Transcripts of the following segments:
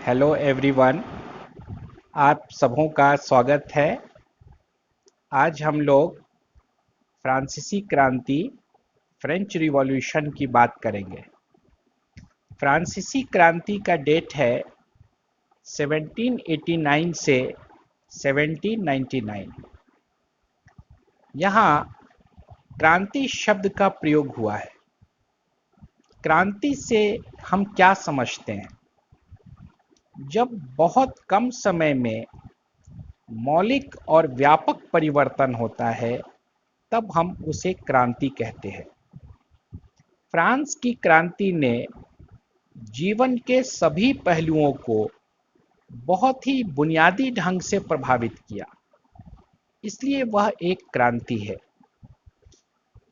Hello everyone. आप सबों का स्वागत है। आज हम लोग फ्रांसीसी क्रांति फ्रेंच रिवॉल्यूशन की बात करेंगे। फ्रांसीसी क्रांति का डेट है 1789 से 1799। यहाँ क्रांति शब्द का प्रयोग हुआ है। क्रांति से हम क्या समझते हैं? जब बहुत कम समय में मौलिक और व्यापक परिवर्तन होता है तब हम उसे क्रांति कहते हैं। फ्रांस की क्रांति ने जीवन के सभी पहलुओं को बहुत ही बुनियादी ढंग से प्रभावित किया, इसलिए वह एक क्रांति है।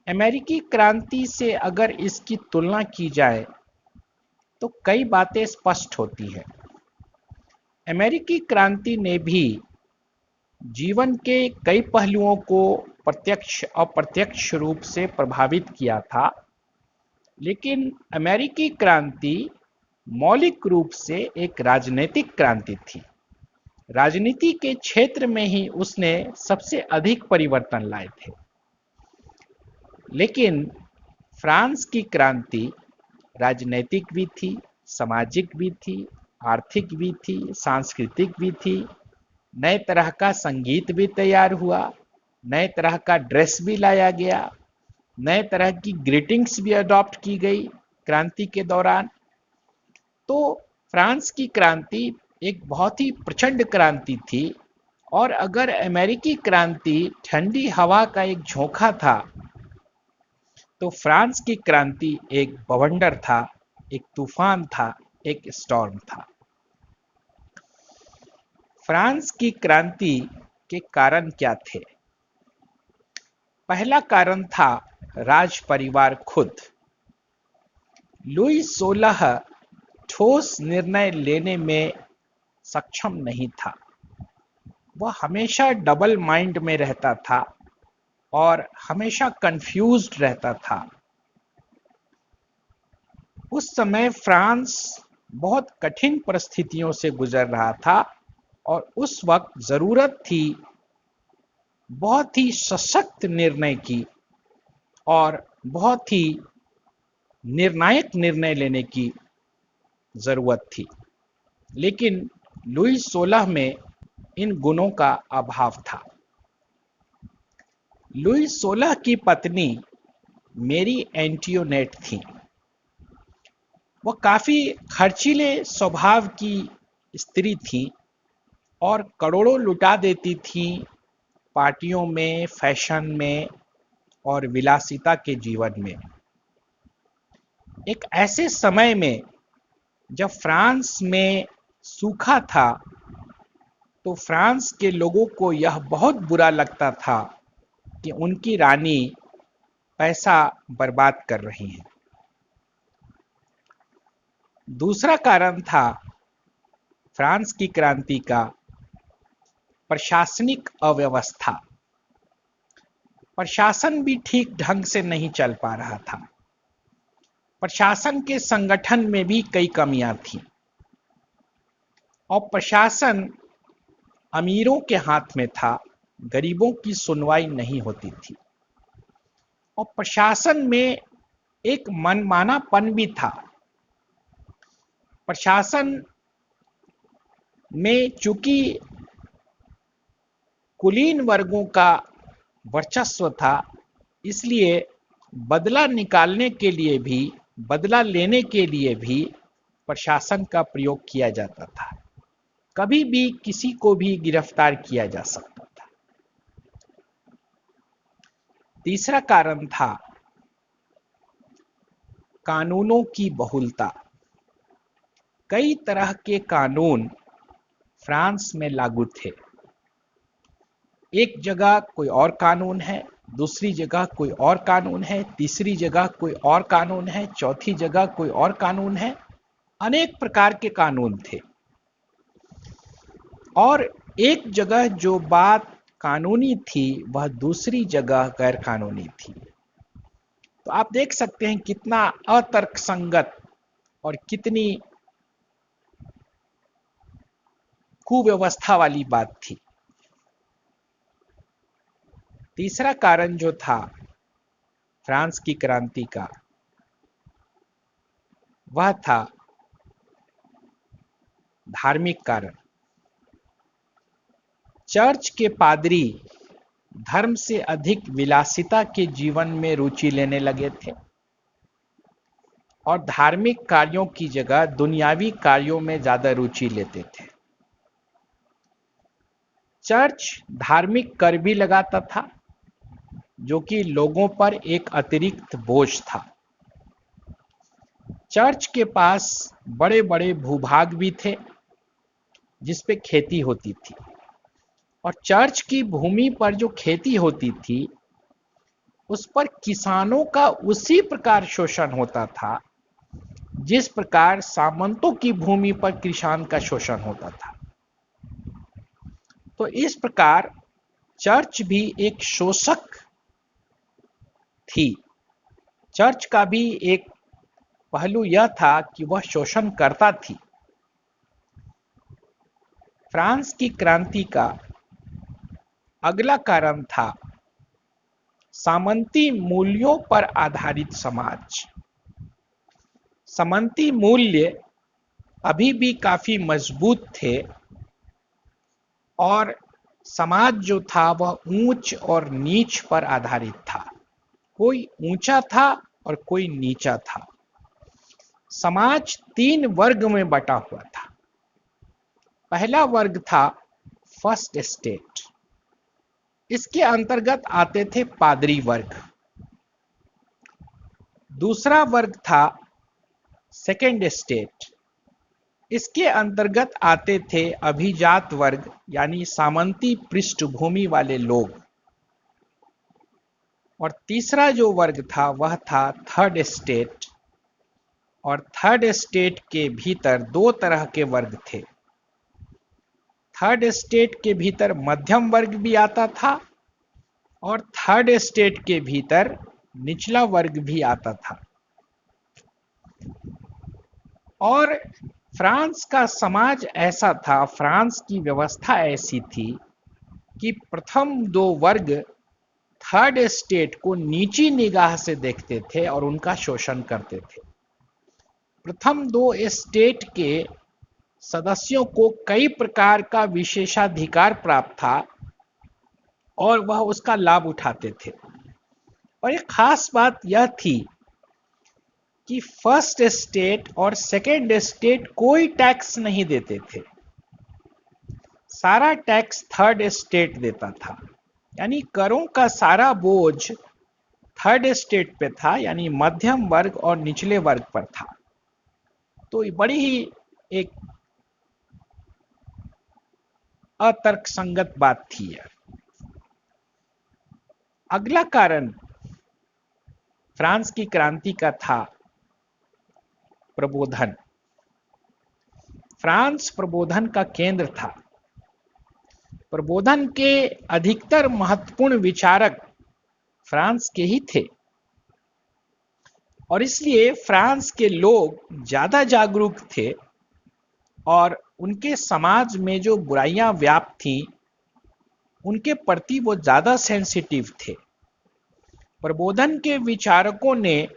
अमेरिकी क्रांति से अगर इसकी तुलना की जाए तो कई बातें स्पष्ट होती हैं। अमेरिकी क्रांति ने भी जीवन के कई पहलुओं को प्रत्यक्ष अप्रत्यक्ष रूप से प्रभावित किया था, लेकिन अमेरिकी क्रांति मौलिक रूप से एक राजनीतिक क्रांति थी। राजनीति के क्षेत्र में ही उसने सबसे अधिक परिवर्तन लाए थे। लेकिन फ्रांस की क्रांति राजनीतिक भी थी, सामाजिक भी थी, आर्थिक भी थी, सांस्कृतिक भी थी। नए तरह का संगीत भी तैयार हुआ, नए तरह का ड्रेस भी लाया गया, नए तरह की ग्रीटिंग्स भी अडॉप्ट की गई क्रांति के दौरान। तो फ्रांस की क्रांति एक बहुत ही प्रचंड क्रांति थी। और अगर अमेरिकी क्रांति ठंडी हवा का एक झोंका था, तो फ्रांस की क्रांति एक बवंडर था, एक तूफान था, एक स्टॉर्म था। फ्रांस की क्रांति के कारण क्या थे? पहला कारण था राज परिवार खुद। लुई 16 ठोस निर्णय लेने में सक्षम नहीं था। वह हमेशा डबल माइंड में रहता था और हमेशा कंफ्यूज्ड रहता था। उस समय फ्रांस बहुत कठिन परिस्थितियों से गुजर रहा था और उस वक्त जरूरत थी बहुत ही सशक्त निर्णय की और बहुत ही निर्णायक निर्णय लेने की जरूरत थी। लेकिन लुई 16 में इन गुणों का अभाव था। लुई 16 की पत्नी मेरी एंटियोनेट थी। वह काफी खर्चीले स्वभाव की स्त्री थी और करोड़ों लुटा देती थी पार्टियों में, फैशन में और विलासिता के जीवन में। एक ऐसे समय में जब फ्रांस में सूखा था, तो फ्रांस के लोगों को यह बहुत बुरा लगता था कि उनकी रानी पैसा बर्बाद कर रही है। दूसरा कारण था फ्रांस की क्रांति का प्रशासनिक अव्यवस्था। प्रशासन भी ठीक ढंग से नहीं चल पा रहा था। प्रशासन के संगठन में भी कई कमियां थी और प्रशासन अमीरों के हाथ में था, गरीबों की सुनवाई नहीं होती थी। और प्रशासन में एक मनमानापन भी था। प्रशासन में चूंकि कुलीन वर्गों का वर्चस्व था, इसलिए बदला निकालने के लिए भी, बदला लेने के लिए भी प्रशासन का प्रयोग किया जाता था। कभी भी किसी को भी गिरफ्तार किया जा सकता था। तीसरा कारण था कानूनों की बहुलता। कई तरह के कानून फ्रांस में लागू थे। एक जगह कोई और कानून है, दूसरी जगह कोई और कानून है, तीसरी जगह कोई और कानून है, चौथी जगह कोई और कानून है। अनेक प्रकार के कानून थे और एक जगह जो बात कानूनी थी वह दूसरी जगह गैर कानूनी थी। तो आप देख सकते हैं कितना अतर्कसंगत और कितनी कुव्यवस्था वाली बात थी। तीसरा कारण जो था फ्रांस की क्रांति का, वह था धार्मिक कारण। चर्च के पादरी धर्म से अधिक विलासिता के जीवन में रुचि लेने लगे थे और धार्मिक कार्यों की जगह दुनियावी कार्यों में ज्यादा रुचि लेते थे। चर्च धार्मिक कर भी लगाता था, जो कि लोगों पर एक अतिरिक्त बोझ था। चर्च के पास बड़े बड़े भूभाग भी थे जिस पे खेती होती थी, और चर्च की भूमि पर जो खेती होती थी उस पर किसानों का उसी प्रकार शोषण होता था जिस प्रकार सामंतों की भूमि पर किसान का शोषण होता था। तो इस प्रकार चर्च भी एक शोषक थी। चर्च का भी एक पहलू यह था कि वह शोषण करता थी। फ्रांस की क्रांति का अगला कारण था सामंती मूल्यों पर आधारित समाज। सामंती मूल्य अभी भी काफी मजबूत थे और समाज जो था वह ऊंच और नीच पर आधारित था। कोई ऊंचा था और कोई नीचा था। समाज 3 वर्ग में बटा हुआ था। पहला वर्ग था फर्स्ट एस्टेट। इसके अंतर्गत आते थे पादरी वर्ग। दूसरा वर्ग था सेकेंड एस्टेट। इसके अंतर्गत आते थे अभिजात वर्ग, यानी सामंती पृष्ठभूमि वाले लोग। और तीसरा जो वर्ग था वह था थर्ड एस्टेट। और थर्ड एस्टेट के भीतर 2 तरह के वर्ग थे। थर्ड एस्टेट के भीतर मध्यम वर्ग भी आता था और थर्ड एस्टेट के भीतर निचला वर्ग भी आता था। और फ्रांस का समाज ऐसा था, फ्रांस की व्यवस्था ऐसी थी कि प्रथम 2 वर्ग थर्ड एस्टेट को नीची निगाह से देखते थे और उनका शोषण करते थे। प्रथम 2 एस्टेट के सदस्यों को कई प्रकार का विशेषाधिकार प्राप्त था और वह उसका लाभ उठाते थे। और एक खास बात यह थी कि फर्स्ट एस्टेट और सेकेंड एस्टेट कोई टैक्स नहीं देते थे। सारा टैक्स थर्ड एस्टेट देता था, यानी करों का सारा बोझ थर्ड एस्टेट पे था, यानी मध्यम वर्ग और निचले वर्ग पर था। तो बड़ी ही एक अतर्कसंगत बात थी यह। अगला कारण फ्रांस की क्रांति का था प्रबोधन। फ्रांस प्रबोधन का केंद्र था। प्रबोधन के अधिकतर महत्वपूर्ण विचारक फ्रांस के ही थे और इसलिए फ्रांस के लोग ज्यादा जागरूक थे और उनके समाज में जो बुराइयां व्याप्त थी उनके प्रति वो ज्यादा सेंसिटिव थे। प्रबोधन के विचारकों ने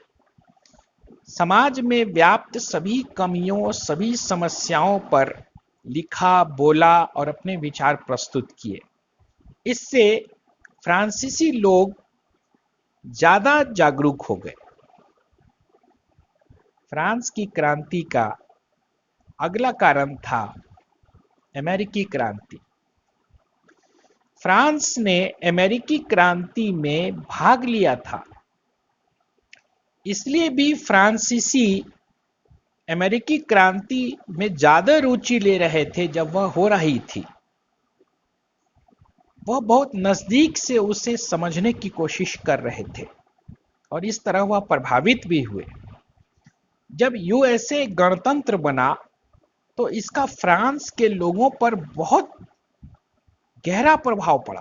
समाज में व्याप्त सभी कमियों, सभी समस्याओं पर लिखा, बोला और अपने विचार प्रस्तुत किए। इससे फ्रांसीसी लोग ज्यादा जागरूक हो गए। फ्रांस की क्रांति का अगला कारण था अमेरिकी क्रांति। फ्रांस ने अमेरिकी क्रांति में भाग लिया था, इसलिए भी फ्रांसीसी अमेरिकी क्रांति में ज्यादा रुचि ले रहे थे। जब वह हो रही थी वह बहुत नजदीक से उसे समझने की कोशिश कर रहे थे और इस तरह वह प्रभावित भी हुए। जब यूएसए गणतंत्र बना तो इसका फ्रांस के लोगों पर बहुत गहरा प्रभाव पड़ा।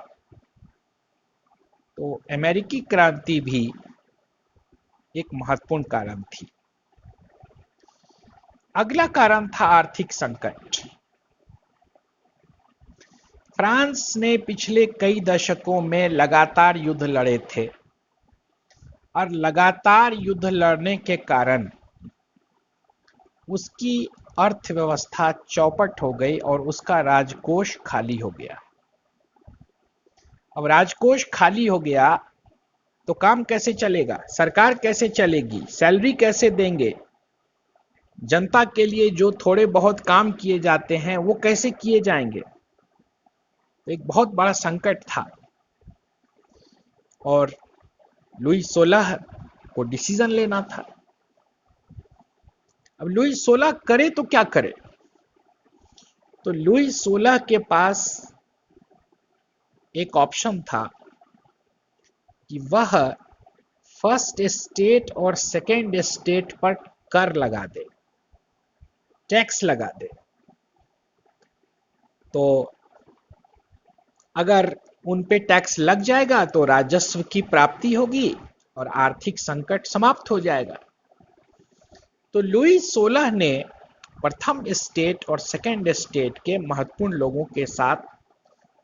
तो अमेरिकी क्रांति भी एक महत्वपूर्ण कारण थी। अगला कारण था आर्थिक संकट। फ्रांस ने पिछले कई दशकों में लगातार युद्ध लड़े थे और लगातार युद्ध लड़ने के कारण उसकी अर्थव्यवस्था चौपट हो गई और उसका राजकोष खाली हो गया। अब राजकोष खाली हो गया तो काम कैसे चलेगा, सरकार कैसे चलेगी, सैलरी कैसे देंगे, जनता के लिए जो थोड़े बहुत काम किए जाते हैं वो कैसे किए जाएंगे। तो एक बहुत बड़ा संकट था और लुई 16 को डिसीजन लेना था। अब लुई 16 करे तो क्या करे, तो लुई 16 के पास एक ऑप्शन था कि वह फर्स्ट स्टेट और सेकेंड स्टेट पर कर लगा दे, टैक्स लगा दे। तो अगर उन पे टैक्स लग जाएगा तो राजस्व की प्राप्ति होगी और आर्थिक संकट समाप्त हो जाएगा। तो लुई 16 ने प्रथम स्टेट और सेकेंड स्टेट के महत्वपूर्ण लोगों के साथ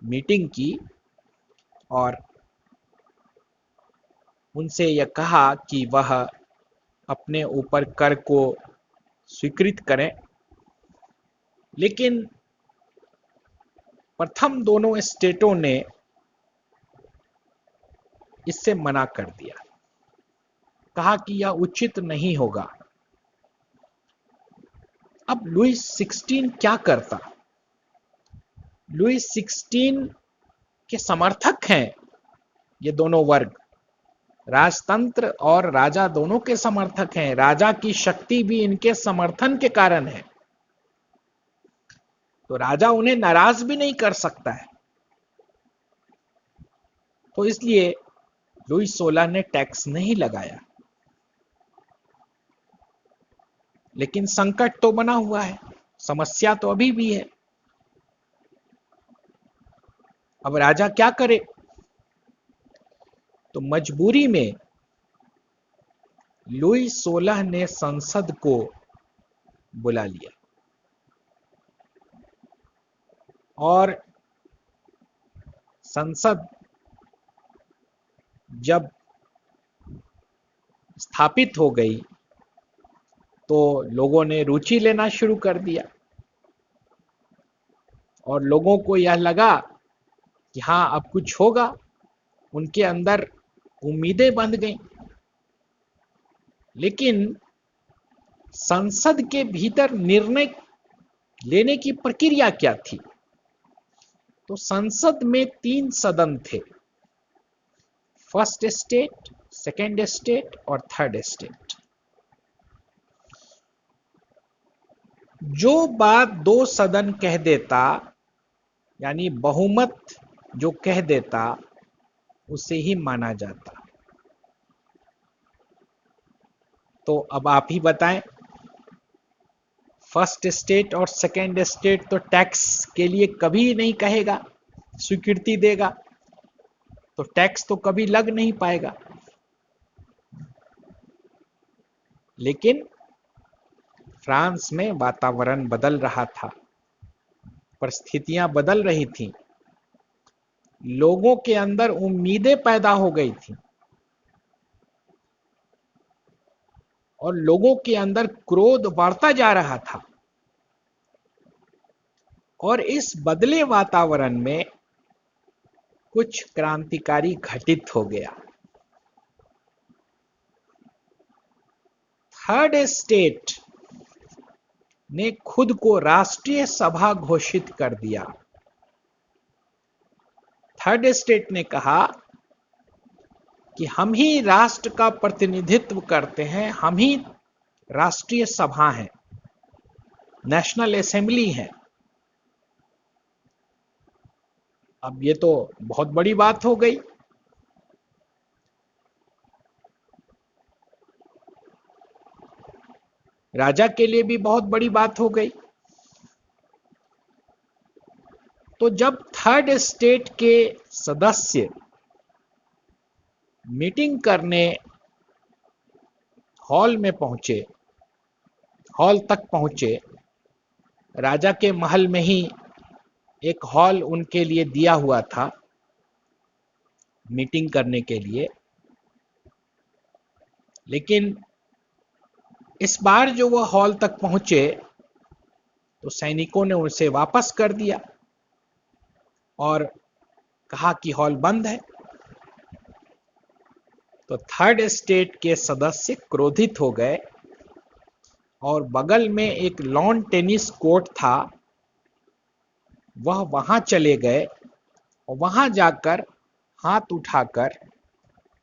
मीटिंग की और उनसे यह कहा कि वह अपने ऊपर कर को स्वीकृत करें, लेकिन प्रथम दोनों स्टेटों ने इससे मना कर दिया, कहा कि यह उचित नहीं होगा। अब लुई 16 क्या करता? लुई 16 के समर्थक हैं ये दोनों वर्ग, राजतंत्र और राजा दोनों के समर्थक हैं। राजा की शक्ति भी इनके समर्थन के कारण है, तो राजा उन्हें नाराज भी नहीं कर सकता है। तो इसलिए लुई 16 ने टैक्स नहीं लगाया, लेकिन संकट तो बना हुआ है, समस्या तो अभी भी है। अब राजा क्या करे? तो मजबूरी में लुई 16 ने संसद को बुला लिया और संसद जब स्थापित हो गई तो लोगों ने रुचि लेना शुरू कर दिया और लोगों को यह लगा कि हाँ अब कुछ होगा, उनके अंदर उम्मीदें बंध गईं। लेकिन संसद के भीतर निर्णय लेने की प्रक्रिया क्या थी? तो संसद में 3 सदन थे, फर्स्ट स्टेट, सेकेंड स्टेट और थर्ड स्टेट। जो बात 2 सदन कह देता, यानी बहुमत जो कह देता, उसे ही माना जाता। तो अब आप ही बताएं, फर्स्ट स्टेट और सेकेंड स्टेट तो टैक्स के लिए कभी नहीं कहेगा, स्वीकृति देगा, तो टैक्स तो कभी लग नहीं पाएगा। लेकिन फ्रांस में वातावरण बदल रहा था, परिस्थितियां बदल रही थीं, लोगों के अंदर उम्मीदें पैदा हो गई थी और लोगों के अंदर क्रोध बढ़ता जा रहा था। और इस बदले वातावरण में कुछ क्रांतिकारी घटित हो गया। थर्ड स्टेट ने खुद को राष्ट्रीय सभा घोषित कर दिया। थर्ड स्टेट ने कहा कि हम ही राष्ट्र का प्रतिनिधित्व करते हैं, हम ही राष्ट्रीय सभा हैं, नेशनल असेंबली है। अब ये तो बहुत बड़ी बात हो गई। राजा के लिए भी बहुत बड़ी बात हो गई। तो जब थर्ड स्टेट के सदस्य मीटिंग करने हॉल में पहुंचे, हॉल तक पहुंचे, राजा के महल में ही एक हॉल उनके लिए दिया हुआ था मीटिंग करने के लिए, लेकिन इस बार जो वह हॉल तक पहुंचे तो सैनिकों ने उसे वापस कर दिया और कहा कि हॉल बंद है। तो थर्ड स्टेट के सदस्य क्रोधित हो गए और बगल में एक लॉन टेनिस कोर्ट था, वह वहां चले गए और वहां जाकर हाथ उठाकर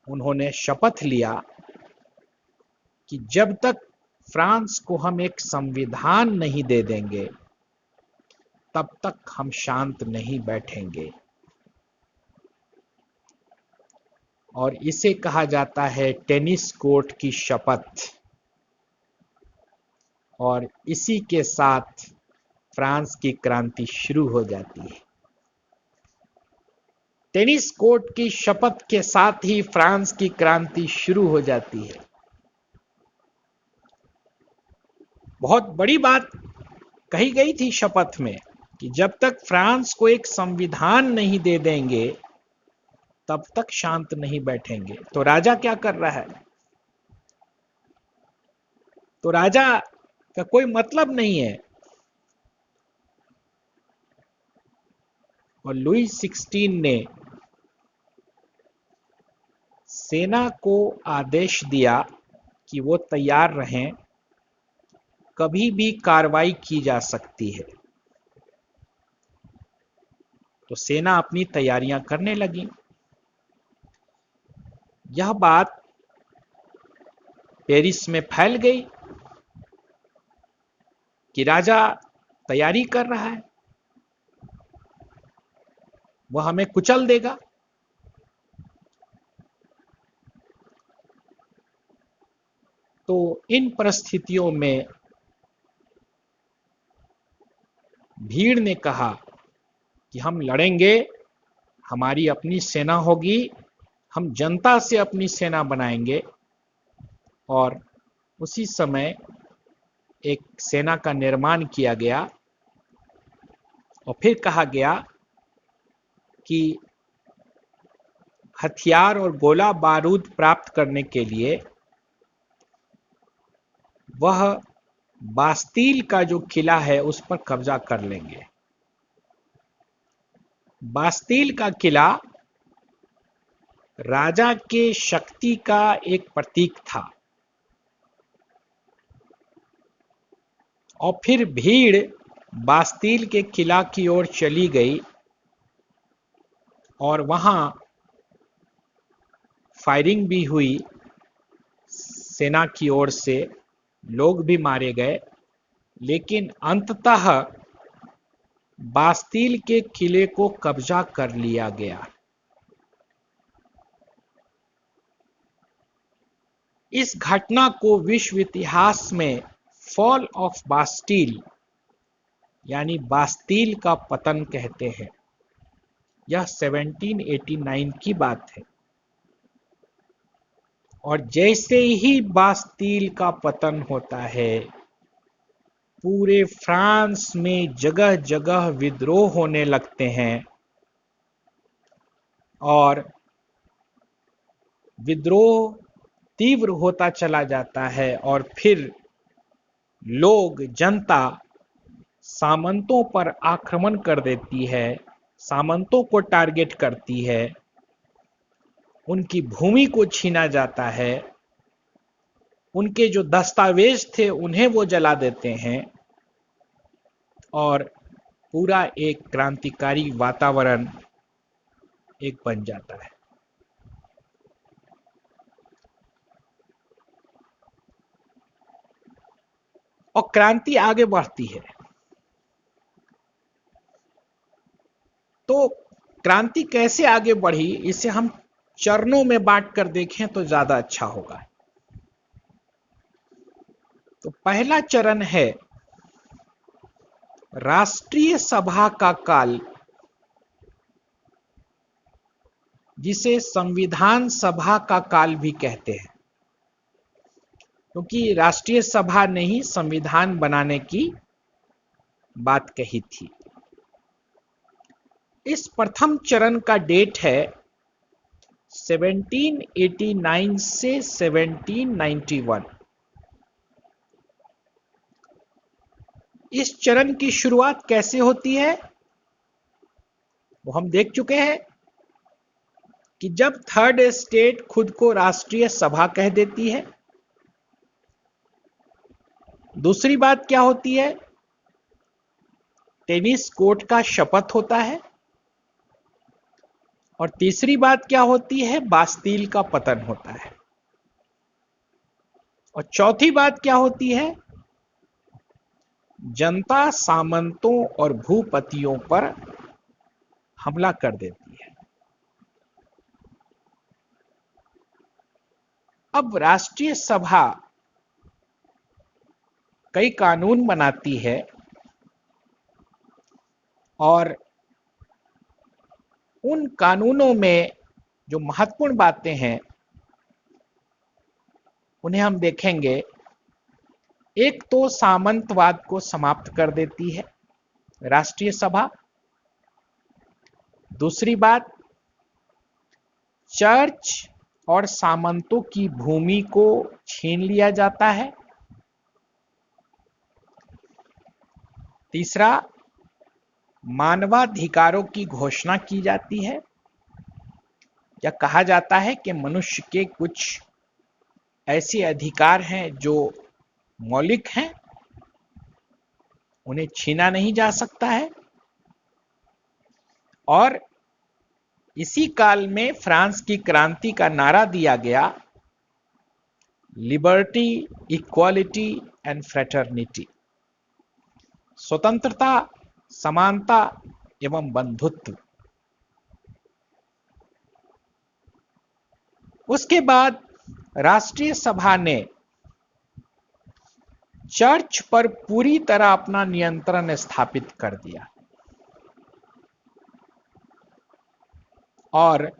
उन्होंने शपथ लिया कि जब तक फ्रांस को हम एक संविधान नहीं दे देंगे तब तक हम शांत नहीं बैठेंगे। और इसे कहा जाता है टेनिस कोर्ट की शपथ। और इसी के साथ फ्रांस की क्रांति शुरू हो जाती है। टेनिस कोर्ट की शपथ के साथ ही फ्रांस की क्रांति शुरू हो जाती है। बहुत बड़ी बात कही गई थी शपथ में कि जब तक फ्रांस को एक संविधान नहीं दे देंगे तब तक शांत नहीं बैठेंगे। तो राजा क्या कर रहा है? तो राजा का कोई मतलब नहीं है। और लुई 16 ने सेना को आदेश दिया कि वो तैयार रहें, कभी भी कार्रवाई की जा सकती है। तो सेना अपनी तैयारियां करने लगी। यह बात पेरिस में फैल गई कि राजा तैयारी कर रहा है, वह हमें कुचल देगा। तो इन परिस्थितियों में भीड़ ने कहा कि हम लड़ेंगे, हमारी अपनी सेना होगी, हम जनता से अपनी सेना बनाएंगे। और उसी समय एक सेना का निर्माण किया गया और फिर कहा गया कि हथियार और गोला बारूद प्राप्त करने के लिए वह बास्तील का जो किला है उस पर कब्जा कर लेंगे। बास्तील का किला राजा के शक्ति का एक प्रतीक था। और फिर भीड़ बास्तील के किला की ओर चली गई और वहां फायरिंग भी हुई, सेना की ओर से लोग भी मारे गए, लेकिन अंततः बास्तील के किले को कब्जा कर लिया गया। इस घटना को विश्व इतिहास में फॉल ऑफ बास्टील यानी बास्तील का पतन कहते हैं। यह 1789 की बात है। और जैसे ही बास्तील का पतन होता है, पूरे फ्रांस में जगह जगह विद्रोह होने लगते हैं और विद्रोह तीव्र होता चला जाता है। और फिर लोग, जनता सामंतों पर आक्रमण कर देती है, सामंतों को टारगेट करती है, उनकी भूमि को छीना जाता है, उनके जो दस्तावेज थे उन्हें वो जला देते हैं और पूरा एक क्रांतिकारी वातावरण एक बन जाता है। और क्रांति आगे बढ़ती है। तो क्रांति कैसे आगे बढ़ी, इसे हम चरणों में बांट कर देखें तो ज्यादा अच्छा होगा। तो पहला चरण है राष्ट्रीय सभा का काल, जिसे संविधान सभा का काल भी कहते हैं, क्योंकि राष्ट्रीय सभा ने ही संविधान बनाने की बात कही थी। इस प्रथम चरण का डेट है 1789 से 1791। इस चरण की शुरुआत कैसे होती है वो हम देख चुके हैं कि जब थर्ड स्टेट खुद को राष्ट्रीय सभा कह देती है। दूसरी बात क्या होती है, टेनिस कोर्ट का शपथ होता है। और तीसरी बात क्या होती है, बास्तील का पतन होता है। और चौथी बात क्या होती है, जनता सामंतों और भूपतियों पर हमला कर देती है। अब राष्ट्रीय सभा कई कानून बनाती है और उन कानूनों में जो महत्वपूर्ण बातें हैं उन्हें हम देखेंगे। एक तो सामंतवाद को समाप्त कर देती है राष्ट्रीय सभा। दूसरी बात, चर्च और सामंतों की भूमि को छीन लिया जाता है। तीसरा, मानवाधिकारों की घोषणा की जाती है। या कहा जाता है कि मनुष्य के कुछ ऐसे अधिकार हैं जो मौलिक हैं, उन्हें छीना नहीं जा सकता है। और इसी काल में फ्रांस की क्रांति का नारा दिया गया, लिबर्टी, इक्वालिटी एंड फ्रेटर्निटी, स्वतंत्रता, समानता एवं बंधुत्व। उसके बाद राष्ट्रीय सभा ने चर्च पर पूरी तरह अपना नियंत्रण स्थापित कर दिया और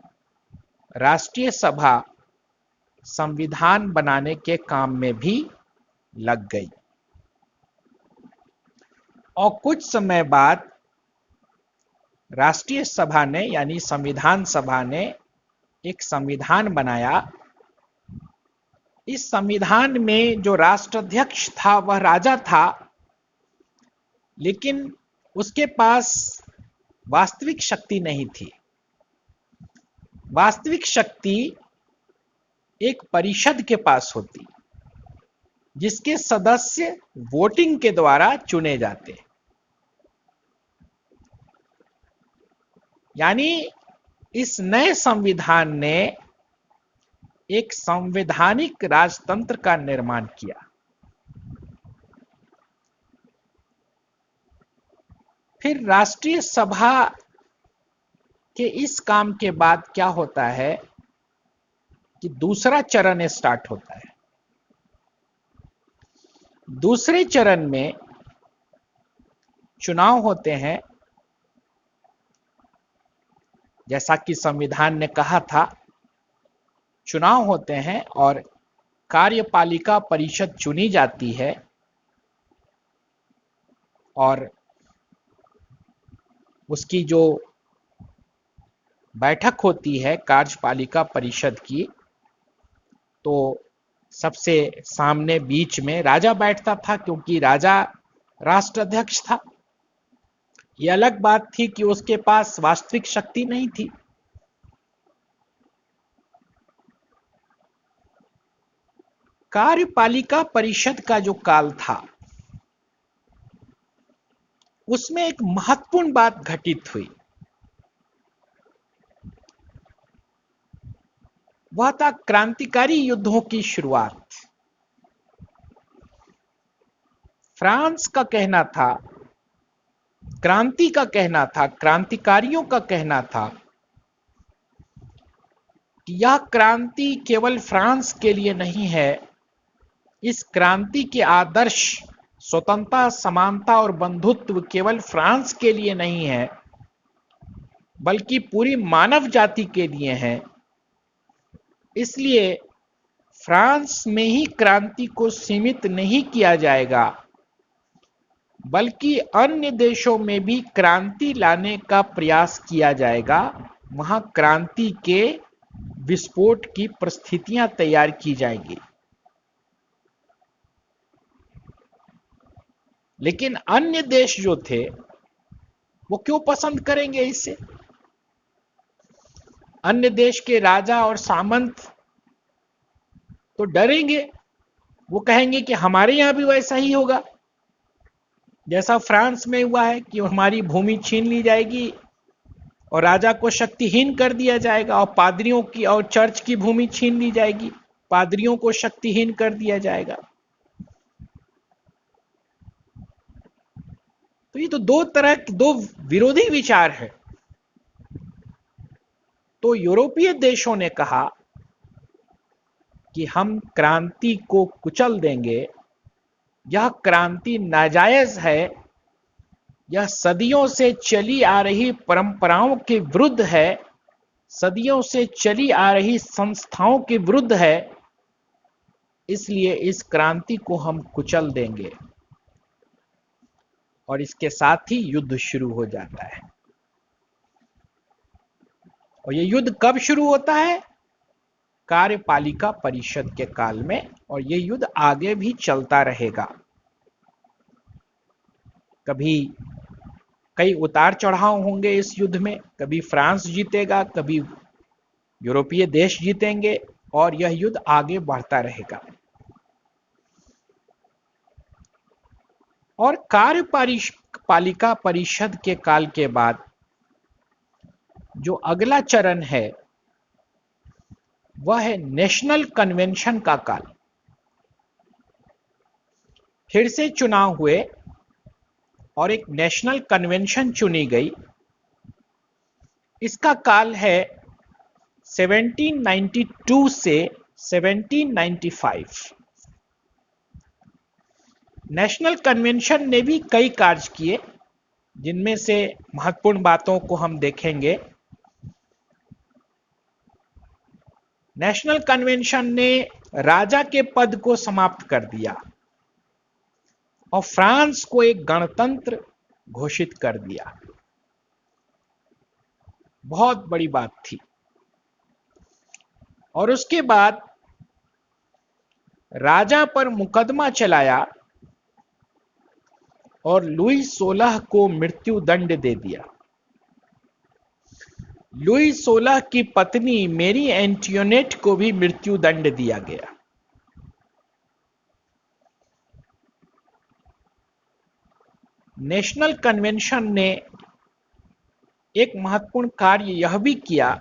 राष्ट्रीय सभा संविधान बनाने के काम में भी लग गई। और कुछ समय बाद राष्ट्रीय सभा ने यानी संविधान सभा ने एक संविधान बनाया। इस संविधान में जो राष्ट्राध्यक्ष था वह राजा था, लेकिन उसके पास वास्तविक शक्ति नहीं थी। वास्तविक शक्ति एक परिषद के पास होती, जिसके सदस्य वोटिंग के द्वारा चुने जाते। यानी इस नए संविधान ने एक संवैधानिक राजतंत्र का निर्माण किया। फिर राष्ट्रीय सभा के इस काम के बाद क्या होता है कि दूसरा चरण स्टार्ट होता है। दूसरे चरण में चुनाव होते हैं, जैसा कि संविधान ने कहा था, चुनाव होते हैं और कार्यपालिका परिषद चुनी जाती है। और उसकी जो बैठक होती है कार्यपालिका परिषद की, तो सबसे सामने बीच में राजा बैठता था, क्योंकि राजा राष्ट्राध्यक्ष था। यह अलग बात थी कि उसके पास वास्तविक शक्ति नहीं थी। कार्यपालिका परिषद का जो काल था उसमें एक महत्वपूर्ण बात घटित हुई। वह था क्रांतिकारी युद्धों की शुरुआत। फ्रांस का कहना था, क्रांति का कहना था, क्रांतिकारियों का कहना था कि यह क्रांति केवल फ्रांस के लिए नहीं है। इस क्रांति के आदर्श स्वतंत्रता, समानता और बंधुत्व केवल फ्रांस के लिए नहीं है, बल्कि पूरी मानव जाति के लिए है। इसलिए फ्रांस में ही क्रांति को सीमित नहीं किया जाएगा, बल्कि अन्य देशों में भी क्रांति लाने का प्रयास किया जाएगा। वहां क्रांति के विस्फोट की परिस्थितियां तैयार की जाएंगी। लेकिन अन्य देश जो थे वो क्यों पसंद करेंगे इसे? अन्य देश के राजा और सामंत तो डरेंगे। वो कहेंगे कि हमारे यहां भी वैसा ही होगा जैसा फ्रांस में हुआ है, कि हमारी भूमि छीन ली जाएगी और राजा को शक्तिहीन कर दिया जाएगा, और पादरियों की और चर्च की भूमि छीन ली जाएगी, पादरियों को शक्तिहीन कर दिया जाएगा। तो ये तो दो तरह के दो विरोधी विचार है। तो यूरोपीय देशों ने कहा कि हम क्रांति को कुचल देंगे, यह क्रांति नाजायज है, यह सदियों से चली आ रही परंपराओं के विरुद्ध है, सदियों से चली आ रही संस्थाओं के विरुद्ध है, इसलिए इस क्रांति को हम कुचल देंगे। और इसके साथ ही युद्ध शुरू हो जाता है। और यह युद्ध कब शुरू होता है? कार्यपालिका परिषद के काल में, और यह युद्ध आगे भी चलता रहेगा। कभी कई उतार चढ़ाव होंगे इस युद्ध में, कभी फ्रांस जीतेगा, कभी यूरोपीय देश जीतेंगे, और यह युद्ध आगे बढ़ता रहेगा। और कार्यपालिका परिषद के काल के बाद जो अगला चरण है वह है नेशनल कन्वेंशन का काल। फिर से चुनाव हुए और एक नेशनल कन्वेंशन चुनी गई। इसका काल है 1792 से 1795। नेशनल कन्वेंशन ने भी कई कार्य किए, जिनमें से महत्वपूर्ण बातों को हम देखेंगे। नेशनल कन्वेंशन ने राजा के पद को समाप्त कर दिया और फ्रांस को एक गणतंत्र घोषित कर दिया। बहुत बड़ी बात थी। और उसके बाद राजा पर मुकदमा चलाया और लुई 16 को मृत्यु दंड दे दिया। लुई 16 की पत्नी मेरी एंटियोनेट को भी मृत्यु दंड दिया गया। नेशनल कन्वेंशन ने एक महत्वपूर्ण कार्य यह भी किया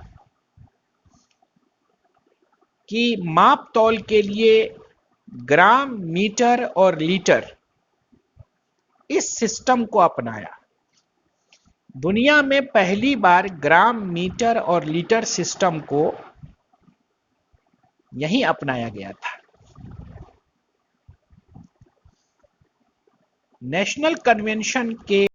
कि माप तौल के लिए ग्राम, मीटर और लीटर इस सिस्टम को अपनाया। दुनिया में पहली बार ग्राम, मीटर और लीटर सिस्टम को यहीं अपनाया गया था। नेशनल कन्वेंशन के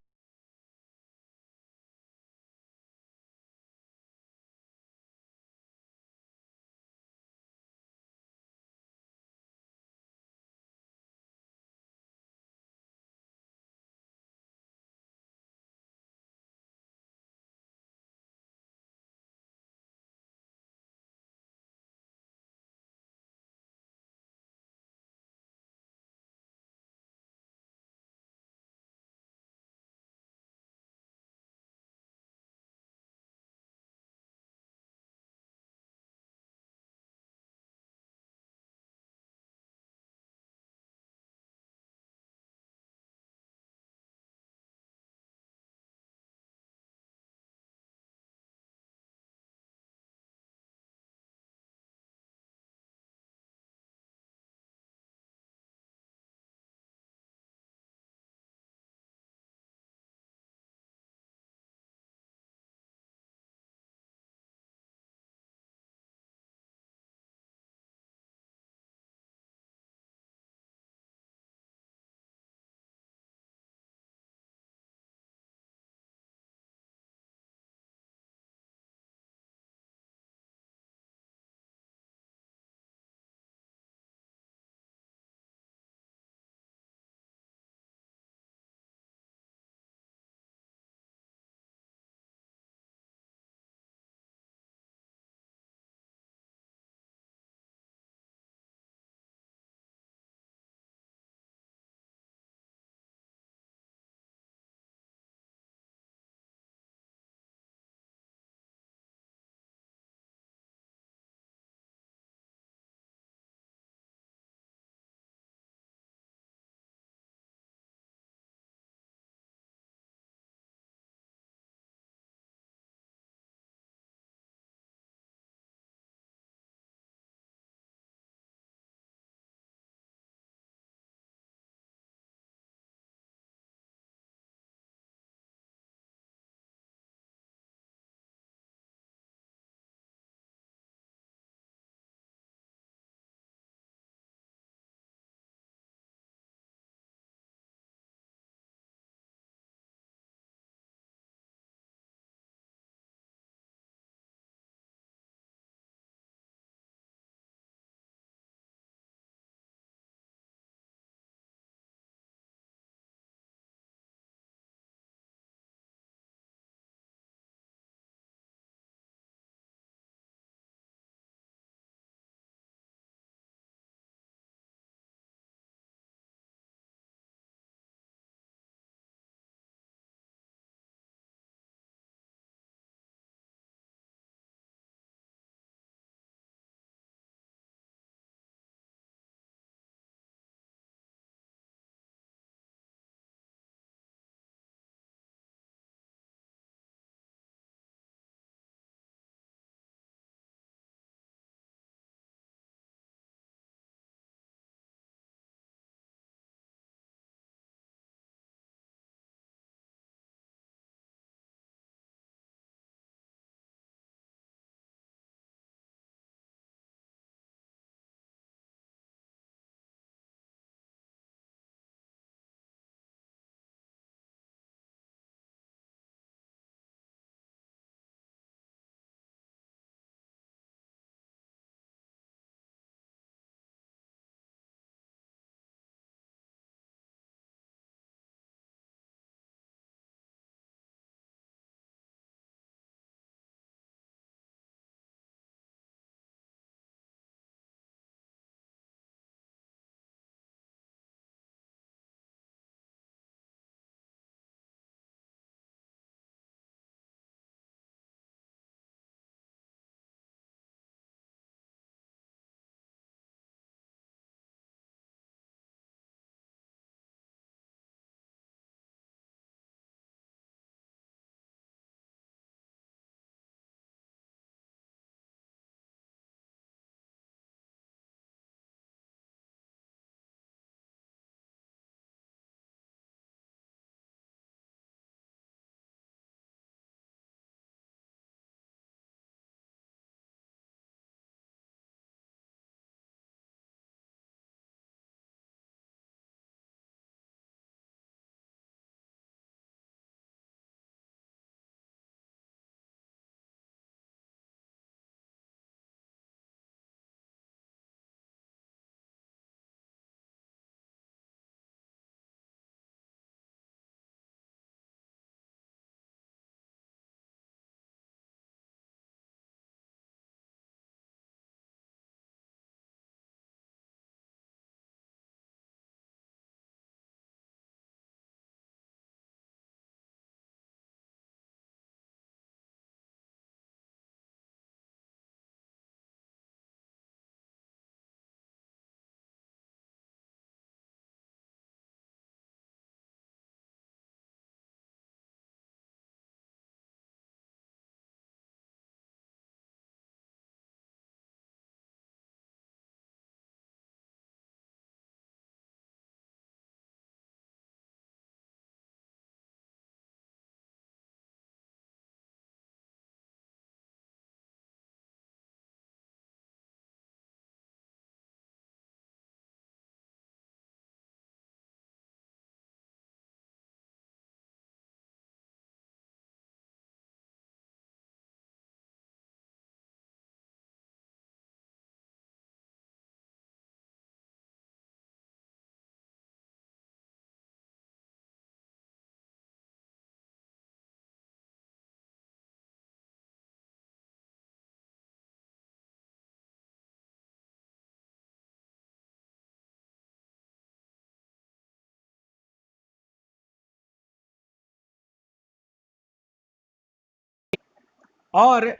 और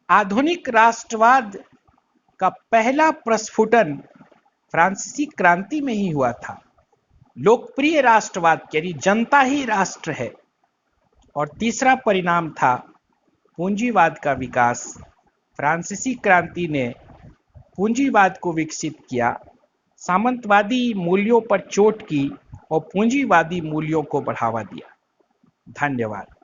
आधुनिक राष्ट्रवाद का पहला प्रस्फुटन फ्रांसीसी क्रांति में ही हुआ था। लोकप्रिय राष्ट्रवाद यानी जनता ही राष्ट्र है। और तीसरा परिणाम था पूंजीवाद का विकास। फ्रांसीसी क्रांति ने पूंजीवाद को विकसित किया, सामंतवादी मूल्यों पर चोट की और पूंजीवादी मूल्यों को बढ़ावा दिया। धन्यवाद।